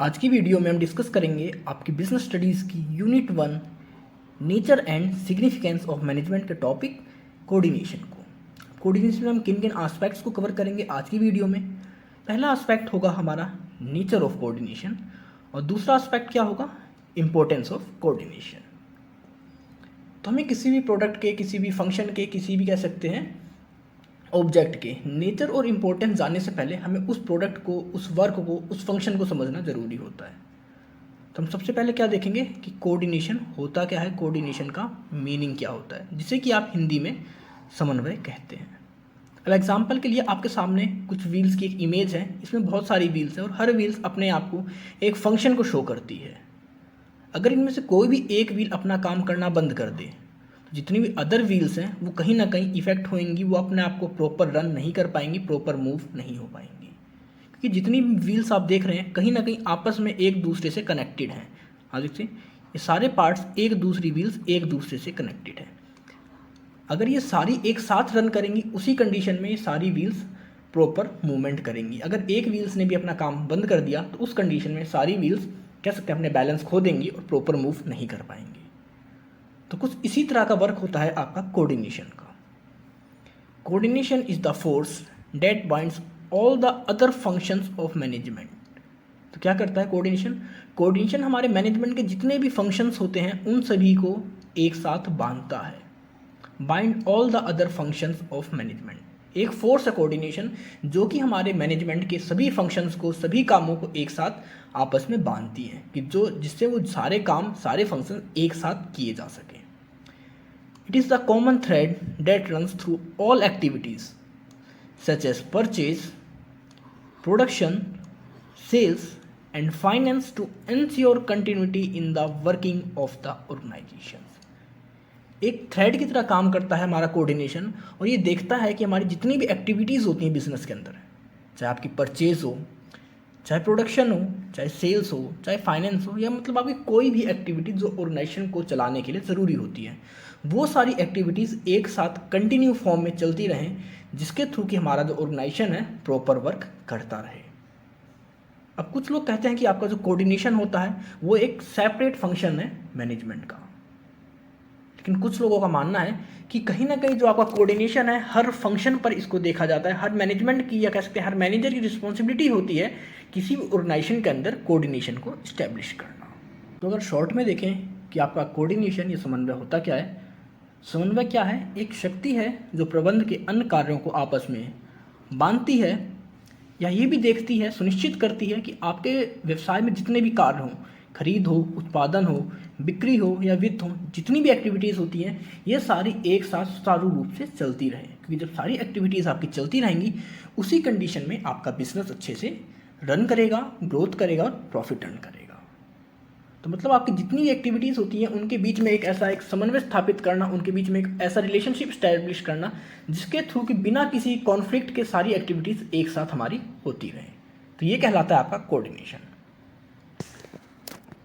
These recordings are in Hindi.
आज की वीडियो में हम डिस्कस करेंगे आपकी बिजनेस स्टडीज़ की unit 1 nature and significance of management के टॉपिक कोऑर्डिनेशन को। कोऑर्डिनेशन में हम किन किन एस्पेक्ट्स को कवर करेंगे आज की वीडियो में। पहला एस्पेक्ट होगा हमारा नेचर ऑफ कोऑर्डिनेशन और दूसरा एस्पेक्ट क्या होगा, इंपॉर्टेंस ऑफ कोऑर्डिनेशन। तो हमें किसी भी प्रोडक्ट के, किसी भी फंक्शन के, किसी भी कह सकते हैं ऑब्जेक्ट के नेचर और इम्पोर्टेंस जानने से पहले हमें उस प्रोडक्ट को, उस वर्क को, उस फंक्शन को समझना ज़रूरी होता है। तो हम सबसे पहले क्या देखेंगे कि कोऑर्डिनेशन होता क्या है, कोऑर्डिनेशन का मीनिंग क्या होता है, जिसे कि आप हिंदी में समन्वय कहते हैं। अब एग्जाम्पल के लिए आपके सामने कुछ व्हील्स की एक इमेज है। इसमें बहुत सारी व्हील्स हैं और हर व्हील्स अपने आप को एक फंक्शन को शो करती है। अगर इनमें से कोई भी एक व्हील अपना काम करना बंद कर दे तो जितनी भी अदर व्हील्स हैं वो कहीं ना कहीं इफेक्ट होंगी, वो अपने आप को प्रॉपर रन नहीं कर पाएंगी, प्रॉपर मूव नहीं हो पाएंगी। क्योंकि जितनी व्हील्स आप देख रहे हैं कहीं ना कहीं आपस में एक दूसरे से कनेक्टेड हैं। हाँ देखिए, ये सारे पार्ट्स एक दूसरी व्हील्स एक दूसरे से कनेक्टेड हैं। अगर ये सारी एक साथ रन करेंगी उसी कंडीशन में ये सारी व्हील्स प्रॉपर मूवमेंट करेंगी। अगर एक व्हील्स ने भी अपना काम बंद कर दिया तो उस कंडीशन में सारी व्हील्स कह सकते हैं अपने बैलेंस खो देंगी और प्रॉपर मूव नहीं कर पाएंगी। तो कुछ इसी तरह का वर्क होता है आपका कोऑर्डिनेशन का। Coordination is the force that binds all the other functions of management. तो क्या करता है कोऑर्डिनेशन? कोऑर्डिनेशन हमारे मैनेजमेंट के जितने भी फंक्शंस होते हैं उन सभी को एक साथ बांधता है। Bind all the other functions of management एक फोर्स है कोऑर्डिनेशन जो कि हमारे मैनेजमेंट के सभी फंक्शंस को, सभी कामों को एक साथ आपस में बांधती है कि जिससे वो सारे काम, सारे फंक्शन एक साथ किए जा सके। It is the common thread that runs through all activities such as purchase, production, sales and finance to ensure continuity in the working of the organisation. एक थ्रेड की तरह काम करता है हमारा कोऑर्डिनेशन और ये देखता है कि हमारी जितनी भी एक्टिविटीज़ होती हैं बिजनेस के अंदर, चाहे आपकी परचेज हो, चाहे प्रोडक्शन हो, चाहे सेल्स हो, चाहे फाइनेंस हो, या मतलब आपकी कोई भी एक्टिविटी जो ऑर्गेनाइजेशन को चलाने के लिए ज़रूरी होती है, वो सारी एक्टिविटीज़ एक साथ कंटिन्यू फॉर्म में चलती रहें जिसके थ्रू कि हमारा जो ऑर्गेनाइजेशन है प्रॉपर वर्क करता रहे। अब कुछ लोग कहते हैं कि आपका जो कोऑर्डिनेशन होता है वो एक सेपरेट फंक्शन है मैनेजमेंट का, लेकिन कुछ लोगों का मानना है कि कहीं ना कहीं जो आपका कोऑर्डिनेशन है हर फंक्शन पर इसको देखा जाता है। हर मैनेजमेंट की, या कह सकते हैं हर मैनेजर की रिस्पॉन्सिबिलिटी होती है किसी भी ऑर्गेनाइजेशन के अंदर कोऑर्डिनेशन को इस्टेब्लिश करना। तो अगर शॉर्ट में देखें कि आपका कोऑर्डिनेशन, ये समन्वय होता क्या है? समन्वय क्या है? एक शक्ति है जो प्रबंध के अन्य कार्यों को आपस में बांधती है या ये भी देखती है, सुनिश्चित करती है कि आपके व्यवसाय में जितने भी कार्य हों, खरीद हो, उत्पादन हो, बिक्री हो या वित्त हो, जितनी भी एक्टिविटीज़ होती हैं ये सारी एक साथ सुचारू रूप से चलती रहे। क्योंकि जब सारी एक्टिविटीज़ आपकी चलती रहेंगी उसी कंडीशन में आपका बिजनेस अच्छे से रन करेगा, ग्रोथ करेगा और प्रॉफिट अर्न करेगा। तो मतलब आपकी जितनी भी एक्टिविटीज़ होती हैं उनके बीच में एक ऐसा एक समन्वय स्थापित करना, उनके बीच में एक ऐसा रिलेशनशिप स्टैब्लिश करना जिसके थ्रू कि बिना किसी कॉन्फ्लिक्ट के सारी एक्टिविटीज़ एक साथ हमारी होती रहे। तो ये कहलाता है आपका कोऑर्डिनेशन।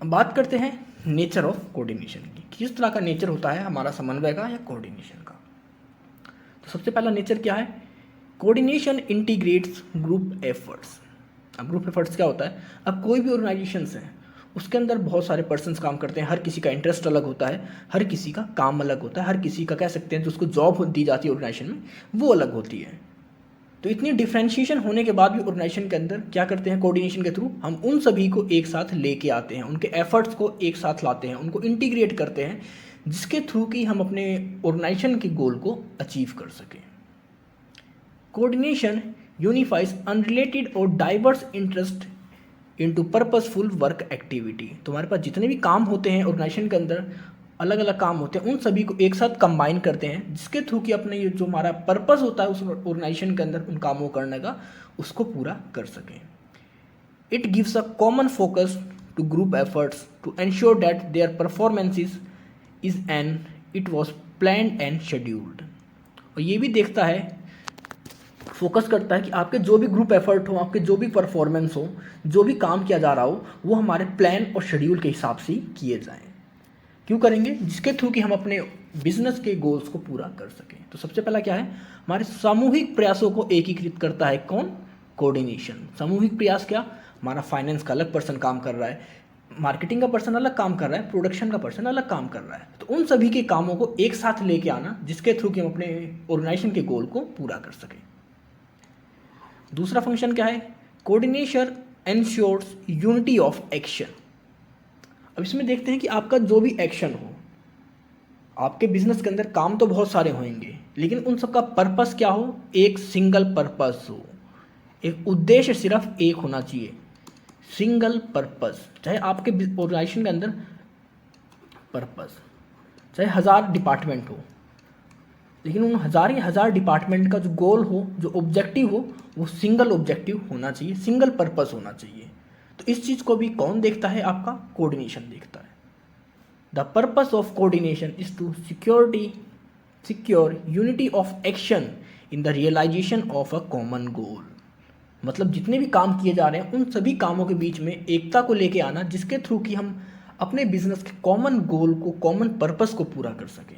अब बात करते हैं नेचर ऑफ कोऑर्डिनेशन की, किस तरह का नेचर होता है हमारा समन्वय का या कोऑर्डिनेशन का। तो सबसे पहला नेचर क्या है? Coordination integrates group efforts. अब ग्रुप एफर्ट्स क्या होता है? अब कोई भी ऑर्गेनाइजेशंस है उसके अंदर बहुत सारे पर्सन्स काम करते हैं, हर किसी का इंटरेस्ट अलग होता है, हर किसी का काम अलग होता है, हर किसी का कह सकते हैं जो उसको जॉब दी जाती है ऑर्गेनाइजेशन में वो अलग होती है। तो इतनी डिफ्रेंशिएशन होने के बाद भी ऑर्गेनाइजेशन के अंदर क्या करते हैं? कोऑर्डिनेशन के थ्रू हम उन सभी को एक साथ लेके आते हैं, उनके एफर्ट्स को एक साथ लाते हैं, उनको इंटीग्रेट करते हैं जिसके थ्रू कि हम अपने ऑर्गेनाइजेशन के गोल को अचीव कर सकें। कोऑर्डिनेशन यूनिफाइज अनरिलेटेड और diverse interest into purposeful work activity. तो हमारे पास जितने भी काम होते हैं ऑर्गेनाइजेशन के अंदर, अलग अलग काम होते हैं, उन सभी को एक साथ कंबाइन करते हैं जिसके थ्रू कि अपने ये जो हमारा पर्पस होता है उस ऑर्गेनाइजेशन के अंदर उन कामों करने का, उसको पूरा कर सकें। It gives a common focus to group efforts to ensure that their performances is an it was planned and scheduled. और ये भी देखता है, फोकस करता है कि आपके जो भी ग्रुप एफर्ट हो, आपके जो भी परफॉर्मेंस हो, जो भी काम किया जा रहा हो वो हमारे प्लान और शेड्यूल के हिसाब से किए जाएं। क्यों करेंगे? जिसके थ्रू कि हम अपने बिजनेस के गोल्स को पूरा कर सकें। तो सबसे पहला क्या है? हमारे सामूहिक प्रयासों को एकीकृत करता है कौन? कोऑर्डिनेशन। सामूहिक प्रयास क्या, हमारा फाइनेंस का अलग पर्सन काम कर रहा है, मार्केटिंग का पर्सन अलग काम कर रहा है, प्रोडक्शन का पर्सन अलग काम कर रहा है, तो उन सभी के कामों को एक साथ लेके आना जिसके थ्रू कि हम अपने ऑर्गेनाइजेशन के गोल को पूरा कर सकें। दूसरा फंक्शन क्या है, coordination ensures unity of action. अब इसमें देखते हैं कि आपका जो भी एक्शन हो, आपके बिजनेस के अंदर काम तो बहुत सारे होंगे, लेकिन उन सबका पर्पस क्या हो, एक सिंगल पर्पस हो, एक उद्देश्य सिर्फ एक होना चाहिए, सिंगल पर्पस। चाहे आपके ऑर्गेनाइजेशन के अंदर पर्पस चाहे 1000 डिपार्टमेंट हो, लेकिन उन हजार डिपार्टमेंट का जो गोल हो, जो ऑब्जेक्टिव हो, वो सिंगल ऑब्जेक्टिव होना चाहिए, सिंगल पर्पस होना चाहिए। तो इस चीज़ को भी कौन देखता है, आपका कोऑर्डिनेशन देखता है। The purpose of coordination is to secure unity of action in the realisation of a common goal. मतलब जितने भी काम किए जा रहे हैं उन सभी कामों के बीच में एकता को लेके आना, जिसके थ्रू कि हम अपने बिजनेस के कॉमन गोल को, कॉमन पर्पस को पूरा कर सकें।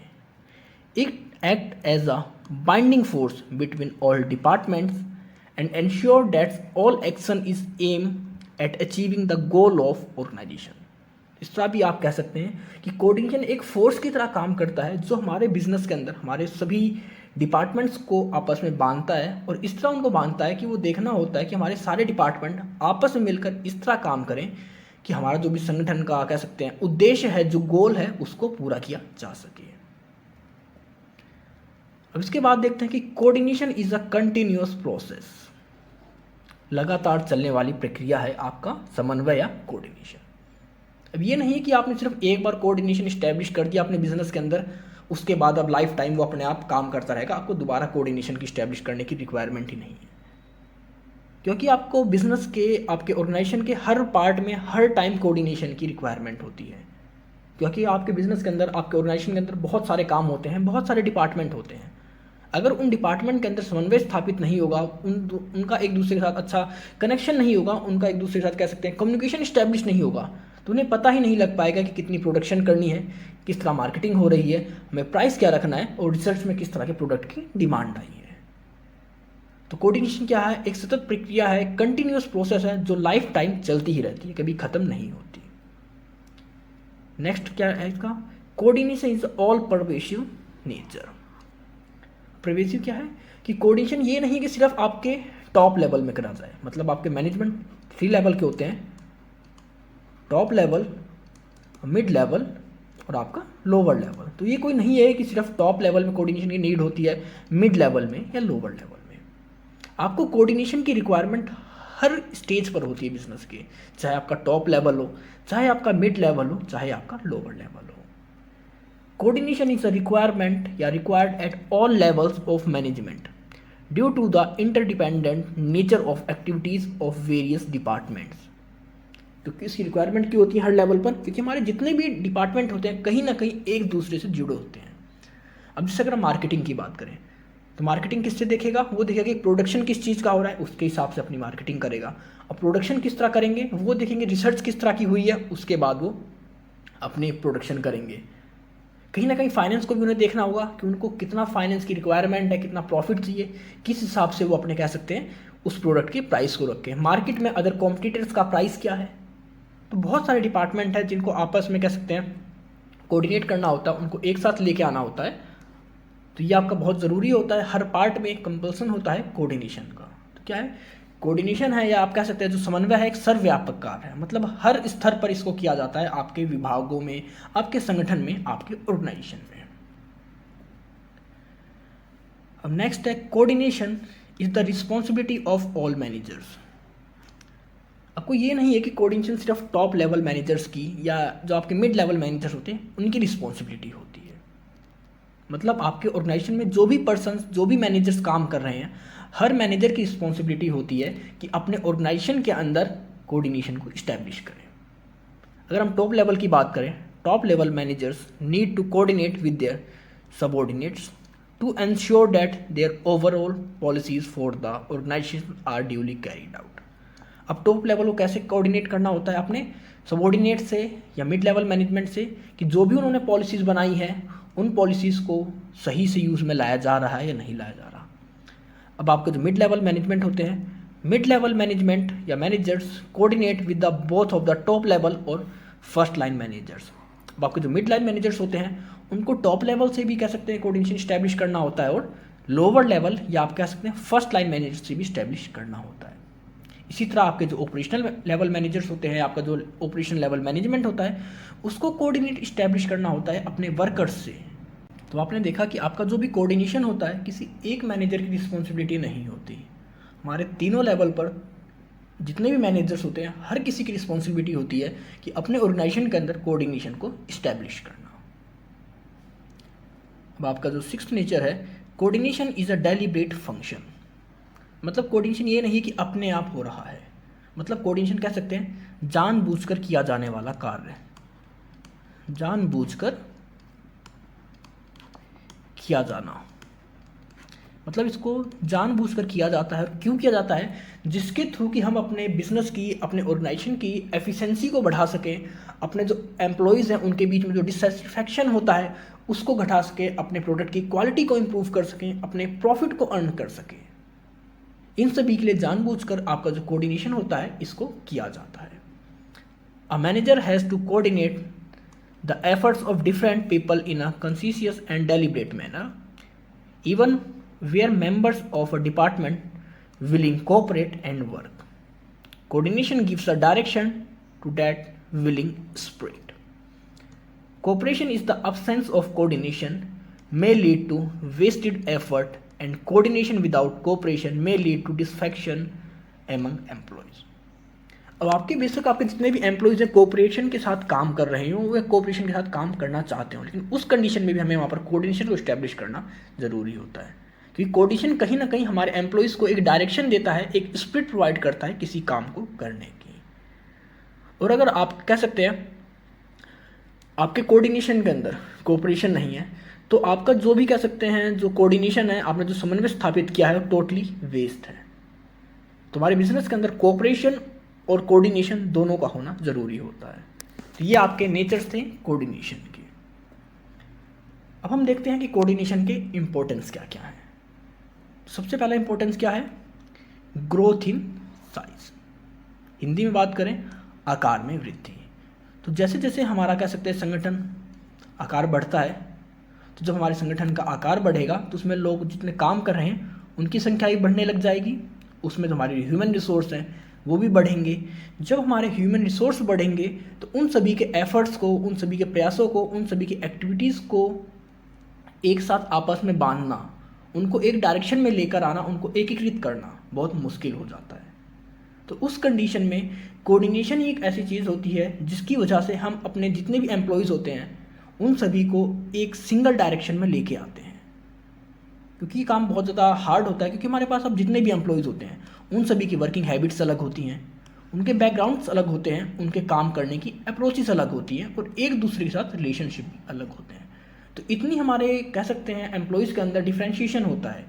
It act as a binding force between all departments and ensure that all action is aim at achieving the goal of organisation. इस तरह भी आप कह सकते हैं कि कोऑर्डिनेशन एक फोर्स की तरह काम करता है, जो हमारे बिजनेस के अंदर हमारे सभी डिपार्टमेंट्स को आपस में बांधता है, और इस तरह उनको बांधता है कि वो देखना होता है कि हमारे सारे डिपार्टमेंट आपस में मिलकर इस तरह काम करें कि हमारा जो भी संगठन का कह सकते हैं उद्देश्य है, जो गोल है, उसको पूरा किया जा सके। अब इसके बाद देखते हैं कि coordination is a continuous process. लगातार चलने वाली प्रक्रिया है आपका समन्वय या कोऑर्डिनेशन। अब ये नहीं है कि आपने सिर्फ एक बार कोऑर्डिनेशन इस्टेब्लिश कर दिया अपने बिजनेस के अंदर, उसके बाद अब लाइफ टाइम वो अपने आप काम करता रहेगा, आपको दोबारा कोऑर्डिनेशन की इस्टेब्लिश करने की रिक्वायरमेंट ही नहीं है। क्योंकि आपको बिजनेस के, आपके ऑर्गेनाइजेशन के हर पार्ट में हर टाइम कोऑर्डिनेशन की रिक्वायरमेंट होती है। क्योंकि आपके बिजनेस के अंदर, आपके ऑर्गेनाइजेशन के अंदर बहुत सारे काम होते हैं, बहुत सारे डिपार्टमेंट होते हैं। अगर उन डिपार्टमेंट के अंदर समन्वय स्थापित नहीं होगा, उनका एक दूसरे के साथ अच्छा कनेक्शन नहीं होगा, उनका एक दूसरे के साथ कह सकते हैं कम्युनिकेशन इस्टेब्लिश नहीं होगा, तो उन्हें पता ही नहीं लग पाएगा कि कितनी प्रोडक्शन करनी है, किस तरह मार्केटिंग हो रही है, हमें प्राइस क्या रखना है, और रिसर्च में किस तरह के प्रोडक्ट की डिमांड आई है। तो कोऑर्डिनेशन क्या है, एक सतत प्रक्रिया है, कंटिन्यूअस प्रोसेस है, जो लाइफ टाइम चलती ही रहती है, कभी खत्म नहीं होती। नेक्स्ट क्या है इसका, coordination is all pervasive nature. Pervasive क्या है कि कोऑर्डिनेशन ये नहीं कि सिर्फ आपके टॉप लेवल में करा जाए, मतलब आपके मैनेजमेंट 3 लेवल के होते हैं, टॉप लेवल, मिड लेवल और आपका लोअर लेवल। तो ये कोई नहीं है कि सिर्फ टॉप लेवल में कोऑर्डिनेशन की नीड होती है, मिड लेवल में या लोअर लेवल में। आपको कोऑर्डिनेशन की रिक्वायरमेंट हर स्टेज पर होती है बिजनेस के, चाहे आपका टॉप लेवल हो, चाहे आपका मिड लेवल हो, चाहे आपका लोअर लेवल हो। कोऑर्डिनेशन इज अ रिक्वायरमेंट या required at all levels of management due to the interdependent nature of activities of various departments. क्योंकि इसकी रिक्वायरमेंट क्यों होती है हर लेवल पर, क्योंकि हमारे जितने भी डिपार्टमेंट होते हैं कहीं ना कहीं एक दूसरे से जुड़े होते हैं। अब जैसे अगर हम मार्केटिंग की बात करें, तो मार्केटिंग किससे देखेगा, वो देखेगा कि प्रोडक्शन किस चीज़ का हो रहा है, उसके हिसाब से अपनी मार्केटिंग करेगा। अब प्रोडक्शन किस तरह करेंगे, वो देखेंगे रिसर्च किस तरह की हुई है, उसके बाद वो अपने प्रोडक्शन करेंगे। कहीं ना कहीं फाइनेंस को भी उन्हें देखना होगा कि उनको कितना फाइनेंस की रिक्वायरमेंट है, कितना प्रॉफिट चाहिए, किस हिसाब से वो अपने कह सकते हैं उस प्रोडक्ट के प्राइस को रखें। मार्केट में अदर कॉम्पिटिटर्स का प्राइस क्या है, तो बहुत सारे डिपार्टमेंट हैं जिनको आपस में कह सकते हैं कोऑर्डिनेट करना होता है, उनको एक साथ लेके आना होता है। तो ये आपका बहुत ज़रूरी होता है, हर पार्ट में कंपल्सन होता है कोऑर्डिनेशन का। तो क्या है कोऑर्डिनेशन है, या आप कह सकते हैं जो समन्वय है, एक सर्वव्यापक कार्य है, मतलब हर स्तर पर इसको किया जाता है, आपके विभागों में, आपके संगठन में, आपके ऑर्गेनाइजेशन में। अब नेक्स्ट है coordination is the responsibility of all managers. आपको ये नहीं है कि कोऑर्डिनेशन सिर्फ टॉप लेवल मैनेजर्स की या जो आपके मिड लेवल मैनेजर्स होते हैं उनकी रिस्पॉन्सिबिलिटी होती है। मतलब आपके ऑर्गेनाइजेशन में जो भी पर्सन्स, जो भी मैनेजर्स काम कर रहे हैं, हर मैनेजर की रिस्पॉन्सिबिलिटी होती है कि अपने ऑर्गेनाइजेशन के अंदर कोऑर्डिनेशन को इस्टेब्लिश करें। अगर हम टॉप लेवल की बात करें, top level managers need to coordinate with their subordinates to ensure that their overall policies for the organisation are duly carried out. अब टॉप लेवल को कैसे कोऑर्डिनेट करना होता है अपने सबऑर्डिनेट से या मिड लेवल मैनेजमेंट से, कि जो भी उन्होंने पॉलिसीज़ बनाई हैं उन पॉलिसीज़ को सही से यूज़ में लाया जा रहा है या नहीं लाया जा रहा। अब आपके जो मिड लेवल मैनेजमेंट होते हैं मिड लेवल मैनेजमेंट या managers coordinate with the both of the top level और फर्स्ट लाइन मैनेजर्स। अब आपके जो मिड लाइन मैनेजर्स होते हैं उनको टॉप लेवल से भी कह सकते हैं कोऑर्डिनेशन इस्टेब्लिश करना होता है, और लोअर लेवल या आप कह सकते हैं फर्स्ट लाइन मैनेजर से भी इस्टेब्लिश करना होता है। इसी तरह आपके जो ऑपरेशनल लेवल मैनेजर्स होते हैं, आपका जो ऑपरेशनल लेवल मैनेजमेंट होता है, उसको कोऑर्डिनेट इस्टेब्लिश करना होता है अपने वर्कर्स से। तो आपने देखा कि आपका जो भी कोऑर्डिनेशन होता है किसी एक मैनेजर की रिस्पॉन्सिबिलिटी नहीं होती। हमारे तीनों लेवल पर जितने भी मैनेजर्स होते हैं हर किसी की रिस्पॉन्सिबिलिटी होती है कि अपने ऑर्गेनाइजेशन के अंदर कोऑर्डिनेशन को इस्टेब्लिश करना। अब आपका जो सिक्स्थ नेचर है, coordination is a deliberate function. मतलब कोऑर्डिनेशन ये नहीं कि अपने आप हो रहा है, मतलब कोऑर्डिनेशन कह सकते हैं जानबूझकर किया जाने वाला कार्य, जानबूझकर किया जाना। मतलब इसको जानबूझकर किया जाता है। क्यों किया जाता है? जिसके थ्रू कि हम अपने बिजनेस की, अपने ऑर्गेनाइजेशन की एफिशिएंसी को बढ़ा सकें, अपने जो एम्प्लॉयज़ हैं उनके बीच में जो डिससेटिस्फैक्शन होता है उसको घटा सकें, अपने प्रोडक्ट की क्वालिटी को इम्प्रूव कर सकें, अपने प्रॉफिट को अर्न कर सकें। इन सभी के लिए जानबूझकर आपका जो कोऑर्डिनेशन होता है इसको किया जाता है। A manager has to coordinate the efforts of different people in a conscious and deliberate manner, even where members of a department willing cooperate and work. Coordination gives a direction to that willing spirit. Cooperation is the absence of coordination may lead to wasted effort, and coordination without cooperation may lead to dissatisfaction among employees. अब आपके बेशक आपके जितने भी एम्प्लॉयज़ हैं कोऑपरेशन के साथ काम कर रहे हों, वे कोऑपरेशन के साथ काम करना चाहते हो, लेकिन उस कंडीशन में भी हमें वहाँ पर कोऑर्डिनेशन को इस्टेब्लिश करना ज़रूरी होता है, क्योंकि कोऑर्डिनेशन कहीं ना कहीं हमारे एम्प्लॉयज़ को एक डायरेक्शन देता है, एक स्पिरिट प्रोवाइड करता है किसी काम को करने की। और अगर आप कह सकते हैं आपके कोऑर्डिनेशन के अंदर कोऑपरेशन नहीं है तो आपका जो भी कह सकते हैं जो कोऑर्डिनेशन है, आपने जो समन्वय स्थापित किया है वो टोटली वेस्ट है। तुम्हारे बिजनेस के अंदर कोऑपरेशन और कोऑर्डिनेशन दोनों का होना जरूरी होता है। तो ये आपके नेचर्स थे कोऑर्डिनेशन के। अब हम देखते हैं कि कोऑर्डिनेशन के इंपॉर्टेंस क्या क्या है। सबसे पहला इंपॉर्टेंस क्या है? Growth in size. हिंदी में बात करें आकार में वृद्धि। तो जैसे जैसे हमारा कह सकते हैं संगठन आकार बढ़ता है, तो जब हमारे संगठन का आकार बढ़ेगा तो उसमें लोग जितने काम कर रहे हैं उनकी संख्या भी बढ़ने लग जाएगी, उसमें जो हमारे ह्यूमन रिसोर्स हैं वो भी बढ़ेंगे। जब हमारे ह्यूमन रिसोर्स बढ़ेंगे तो उन सभी के एफर्ट्स को, उन सभी के प्रयासों को, उन सभी की एक्टिविटीज़ को एक साथ आपस में बांधना, उनको एक डायरेक्शन में लेकर आना, उनको एकीकृत करना बहुत मुश्किल हो जाता है। तो उस कंडीशन में कोऑर्डिनेशन ही एक ऐसी चीज़ होती है जिसकी वजह से हम अपने जितने भी एम्प्लॉयज़ होते हैं उन सभी को एक सिंगल डायरेक्शन में लेके आते हैं। क्योंकि ये काम बहुत ज़्यादा हार्ड होता है, क्योंकि हमारे पास अब जितने भी एम्प्लॉयज़ होते हैं उन सभी की वर्किंग हैबिट्स अलग होती हैं, उनके बैकग्राउंड्स अलग होते हैं, उनके काम करने की अप्रोचेस अलग होती हैं और एक दूसरे के साथ रिलेशनशिप भी अलग होते हैं। तो इतनी हमारे कह सकते हैं एम्प्लॉयज़ के अंदर डिफ्रेंशिएशन होता है,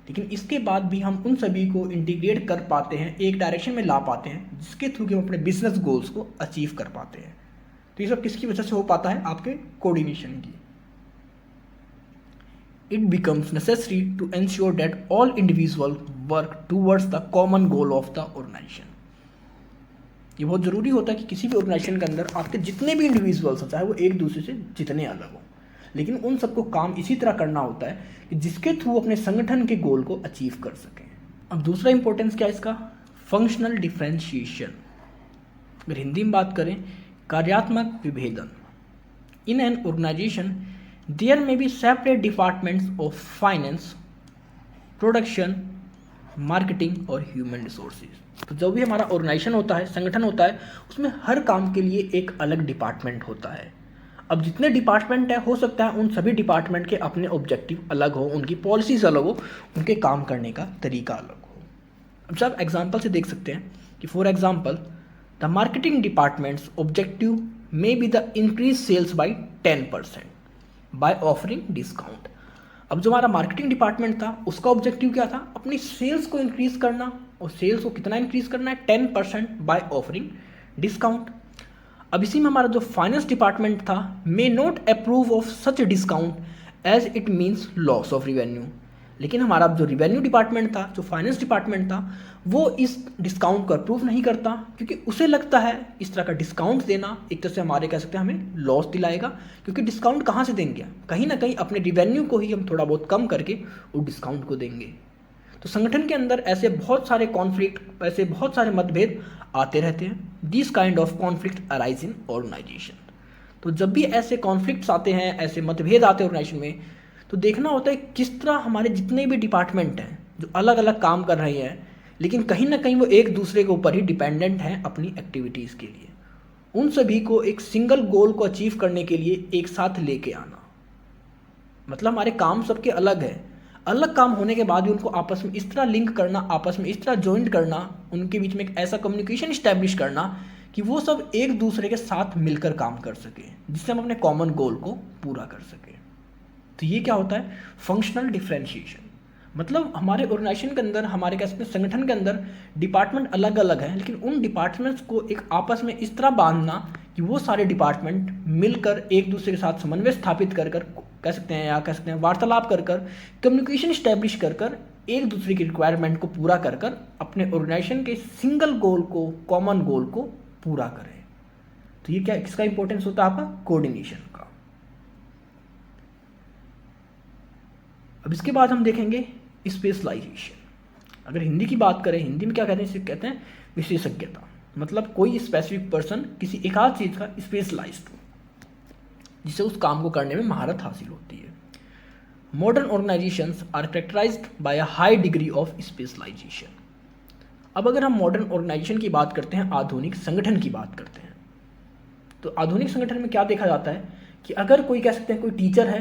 लेकिन इसके बाद भी हम उन सभी को इंटीग्रेट कर पाते हैं, एक डायरेक्शन में ला पाते हैं, जिसके थ्रू हम अपने बिजनेस गोल्स को अचीव कर पाते हैं। तो ये सब किसकी वजह से हो पाता है? आपके कोऑर्डिनेशन की। It becomes necessary to ensure that all individuals work towards the common goal of the organization. ये बहुत ज़रूरी होता है कि किसी भी ऑर्गेनाइजेशन के अंदर आपके जितने भी इंडिविजुअल्स हैं, चाहे वो एक दूसरे से जितने अलग हों, लेकिन उन सबको काम इसी तरह करना होता है कि जिसके थ्रू अपने संगठन के गोल को अचीव कर सकें। अब दूसरा इंपॉर्टेंस क्या है इसका? Functional differentiation. अगर हिंदी में बात करें, कार्यात्मक विभेदन। In an organisation there may be separate departments of finance, production, marketing और human resources। तो जब भी हमारा ऑर्गेनाइजेशन होता है, संगठन होता है, उसमें हर काम के लिए एक अलग डिपार्टमेंट होता है। अब जितने डिपार्टमेंट है, हो सकता है उन सभी डिपार्टमेंट के अपने ऑब्जेक्टिव अलग हो, उनकी पॉलिसीज अलग हो, उनके काम करने का तरीका अलग हो। अब जब एग्जाम्पल से देख सकते हैं कि for example the marketing department's objective may be the increase sales by 10% by offering discount. अब जो हमारा मार्केटिंग डिपार्टमेंट था उसका ऑब्जेक्टिव क्या था? अपनी सेल्स को इंक्रीज करना, और सेल्स को कितना इंक्रीज करना है? 10% बाय ऑफरिंग डिस्काउंट। अब इसी में हमारा जो फाइनेंस डिपार्टमेंट था may not approve of such discount as it means loss of revenue. लेकिन हमारा जो रिवेन्यू डिपार्टमेंट था, जो फाइनेंस डिपार्टमेंट था, वो इस डिस्काउंट को अप्रूव नहीं करता, क्योंकि उसे लगता है इस तरह का डिस्काउंट देना एक तरह से हमारे कह सकते हैं हमें लॉस दिलाएगा, क्योंकि डिस्काउंट कहाँ से देंगे, कहीं ना कहीं अपने रिवेन्यू को ही हम थोड़ा बहुत कम करके उस डिस्काउंट को देंगे। तो संगठन के अंदर ऐसे बहुत सारे कॉन्फ्लिक्ट, ऐसे बहुत सारे मतभेद आते रहते हैं। This kind of conflict arise in organisation. तो जब भी ऐसे कॉन्फ्लिक्ट्स आते हैं, ऐसे मतभेद आते हैं ऑर्गेनाइजेशन में, तो देखना होता है किस तरह हमारे जितने भी डिपार्टमेंट हैं जो अलग अलग काम कर रहे हैं, लेकिन कहीं ना कहीं वो एक दूसरे के ऊपर ही डिपेंडेंट हैं अपनी एक्टिविटीज़ के लिए, उन सभी को एक सिंगल गोल को अचीव करने के लिए एक साथ लेके आना। मतलब हमारे काम सबके अलग है, अलग काम होने के बाद भी उनको आपस में इस तरह लिंक करना, आपस में इस तरह ज्वाइंट करना, उनके बीच में एक ऐसा कम्युनिकेशन इस्टेब्लिश करना कि वो सब एक दूसरे के साथ मिलकर काम कर सके, जिससे हम अपने कॉमन गोल को पूरा कर सके। तो ये क्या होता है, फंक्शनल डिफरेंशिएशन। मतलब हमारे ऑर्गेनाइजेशन के अंदर, हमारे कह सकते हैं संगठन के अंदर डिपार्टमेंट अलग अलग हैं, लेकिन उन डिपार्टमेंट्स को एक आपस में इस तरह बांधना कि वो सारे डिपार्टमेंट मिलकर एक दूसरे के साथ समन्वय स्थापित कर कह सकते हैं, या कह सकते हैं वार्तालाप कर कम्युनिकेशन इस्टेब्लिश कर एक दूसरे की रिक्वायरमेंट को पूरा कर अपने ऑर्गेनाइजेशन के सिंगल गोल को, कॉमन गोल को पूरा करें। तो ये क्या, किसका इंपॉर्टेंस होता है, आपका कोऑर्डिनेशन का। अब इसके बाद हम देखेंगे स्पेशलाइजेशन। अगर हिंदी की बात करें, हिंदी में क्या कहते हैं, इसे कहते हैं विशेषज्ञता। मतलब कोई स्पेसिफिक पर्सन किसी एक आध चीज़ का स्पेशलाइज्ड हो, जिससे उस काम को करने में महारत हासिल होती है। Modern organisations are characterised by a high degree of specialisation. अब अगर हम मॉडर्न ऑर्गेनाइजेशन की बात करते हैं, आधुनिक संगठन की बात करते हैं, तो आधुनिक संगठन में क्या देखा जाता है कि अगर कोई कह सकते हैं कोई टीचर है,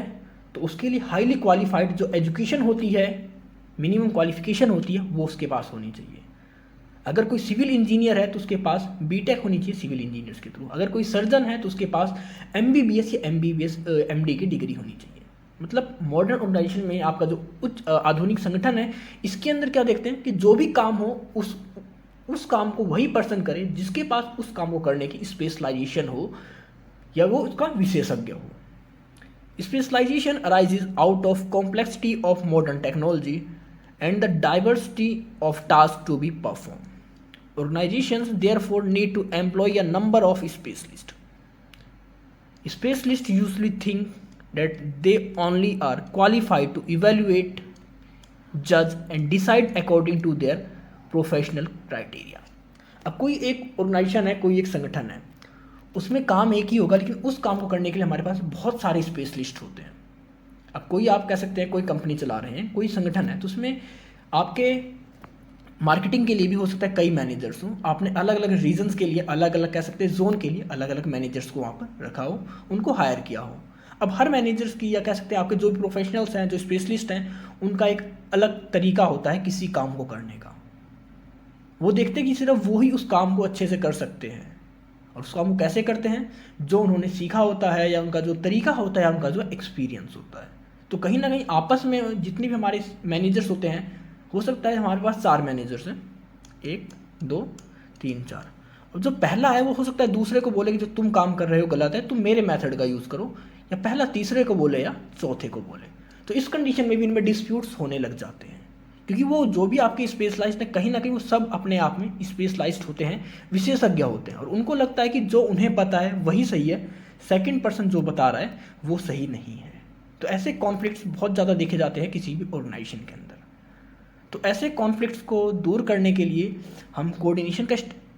तो उसके लिए हाईली क्वालिफाइड जो एजुकेशन होती है, मिनिमम क्वालिफिकेशन होती है, वो उसके पास होनी चाहिए। अगर कोई सिविल इंजीनियर है तो उसके पास बीटेक होनी चाहिए सिविल इंजीनियर्स के थ्रू। अगर कोई सर्जन है तो उसके पास एमबीबीएस या एमडी की डिग्री होनी चाहिए। मतलब मॉडर्न ऑर्गेनाइजेशन में आपका जो उच्च आधुनिक संगठन है, इसके अंदर क्या देखते हैं कि जो भी काम हो उस काम को वही पर्सन करे जिसके पास उस काम को करने की स्पेशलाइजेशन हो, या वो उसका विशेषज्ञ हो। Specialisation arises out of complexity of modern technology and the diversity of tasks to be performed. Organizations therefore need to employ a number of specialists. Specialists usually think that they only are qualified to evaluate, judge and decide according to their professional criteria. अब कोई एक ऑर्गेनाइजेशन है, कोई एक संगठन है, उसमें काम एक ही होगा, लेकिन उस काम को करने के लिए हमारे पास बहुत सारे स्पेशलिस्ट होते हैं। अब कोई, आप कह सकते हैं कोई कंपनी चला रहे हैं, कोई संगठन है, तो उसमें आपके मार्केटिंग के लिए भी हो सकता है कई मैनेजर्स हों। आपने अलग अलग रीजन्स के लिए, अलग अलग कह सकते हैं जोन के लिए अलग अलग मैनेजर्स को वहाँ पर रखा हो, उनको हायर किया हो। अब हर मैनेजर्स की, या कह सकते हैं आपके जो भी प्रोफेशनल्स हैं, जो स्पेशलिस्ट हैं, उनका एक अलग तरीका होता है किसी काम को करने का। वो देखते हैं कि सिर्फ वो ही उस काम को अच्छे से कर सकते हैं, और उस काम को कैसे करते हैं, जो उन्होंने सीखा होता है, या उनका जो तरीका होता है, उनका जो एक्सपीरियंस होता है। तो कहीं ना कहीं आपस में जितने भी हमारे मैनेजर्स होते हैं, हो सकता है हमारे पास 4 मैनेजर्स हैं, 1 2 3 4, और जो पहला है वो हो सकता है दूसरे को बोले कि जो तुम काम कर रहे हो गलत है, तुम मेरे मेथड का यूज़ करो, या पहला तीसरे को बोले या चौथे को बोले। तो इस कंडीशन में भी इनमें डिस्प्यूट्स होने लग जाते हैं, क्योंकि वो जो भी आपके स्पेशलाइज्ड है, कहीं ना कहीं वो सब अपने आप में स्पेशलाइज्ड होते हैं, विशेषज्ञ होते हैं, और उनको लगता है कि जो उन्हें पता है वही सही है, सेकेंड पर्सन जो बता रहा है वो सही नहीं है। तो ऐसे कॉन्फ्लिक्ट्स बहुत ज़्यादा देखे जाते हैं किसी भी ऑर्गेनाइजेशन के अंदर। तो ऐसे कॉन्फ्लिक्ट्स को दूर करने के लिए हम कोऑर्डिनेशन का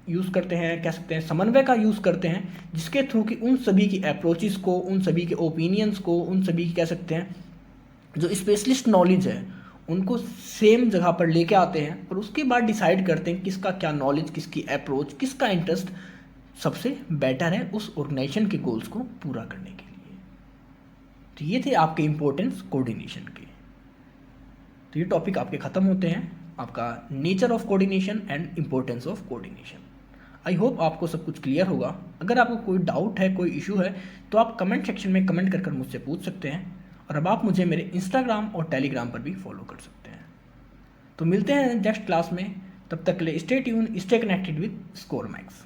यूज़ करते हैं, कह सकते हैं समन्वय का यूज़ करते हैं, जिसके थ्रू कि उन सभी की अप्रोचेस को, उन सभी के ओपिनियंस को, उन सभी की कह सकते हैं जो स्पेशलिस्ट नॉलेज है, उनको सेम जगह पर लेके आते हैं, और उसके बाद डिसाइड करते हैं किसका क्या नॉलेज, किसकी अप्रोच, किसका इंटरेस्ट सबसे बेटर है उस ऑर्गेनाइजेशन के गोल्स को पूरा करने के लिए। तो ये थे आपके इम्पोर्टेंस कोऑर्डिनेशन के। तो ये टॉपिक आपके ख़त्म होते हैं, आपका nature of coordination and importance of coordination. I hope आपको सब कुछ क्लियर होगा। अगर आपको कोई डाउट है, कोई इशू है, तो आप कमेंट सेक्शन में कमेंट कर मुझसे पूछ सकते हैं, और अब आप मुझे मेरे इंस्टाग्राम और टेलीग्राम पर भी फॉलो कर सकते हैं। तो मिलते हैं नेक्स्ट क्लास में, तब तक के लिए stay tune, stay connected with score max.